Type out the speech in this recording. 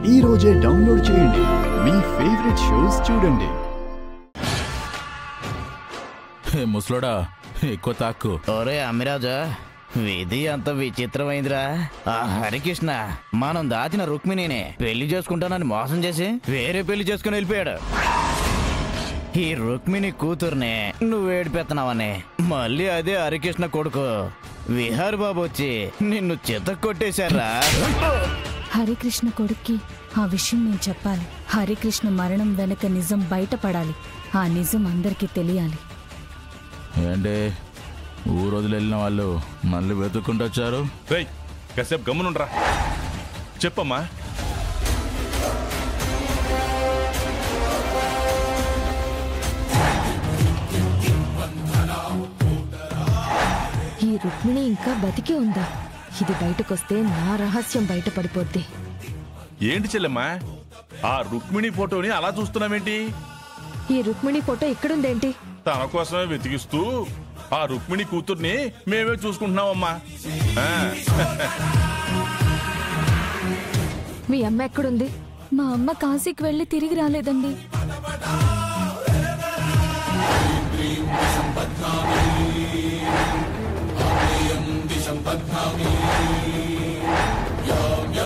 ఈ రోజే డౌన్లోడ్ చేయండి, మీ ఫేవరెట్ షోస్ చూడండి. ముసలోడా ఎక్కువ తాక్కు. ఒరే అమ్మిరాజా, విధి అంత విచిత్రమైందిరా. ఆ హరికృష్ణ మనం దాచిన రుక్మిణిని పెళ్లి చేసుకుంటానని మోసం చేసి వేరే పెళ్లి చేసుకుని వెళ్ళిపోయాడు. ఈ రుక్మిణి కూతుర్ని నువ్వు ఏడిపెత్తనావని మళ్ళీ అదే హరికృష్ణ కొడుకు విహార్ బాబు వచ్చి నిన్ను చిత్త కొట్టేశారా. హరికృష్ణ కొడుక్కి ఆ విషయం నేను చెప్పాలి. హరికృష్ణ మరణం వెనక నిజం బయటపడాలి. ఆ నిజం అందరికీ తెలియాలి. ఏంటి ఊరు వదిలి వెళ్ళిన వాళ్ళు మళ్ళీ వెతుక్కుంటూ వచ్చారు? కాసేపు గమ్మునుండ్రా. చెప్పమ్మా. ఈ రుక్మిణి ఇంకా బతికే ఉందా? ఇది బయటకొస్తే నా రహస్యం బయటపడిపోద్ది. ఏంటి చెల్లెమ్మా, ఆ రుక్మిణి ఫోటోని అలా చూస్తున్నావేంటి? ఈ రుక్మిణి ఫోటో ఇక్కడుందేంటి? తన కోసమే వెతికిస్తూ ఆ రుక్మిణి కూతుర్ని మేమే చూసుకుంటున్నామమ్మా. మీ అమ్మ ఎక్కడుంది? మా అమ్మ కాశీకి వెళ్ళి తిరిగి రాలేదండి.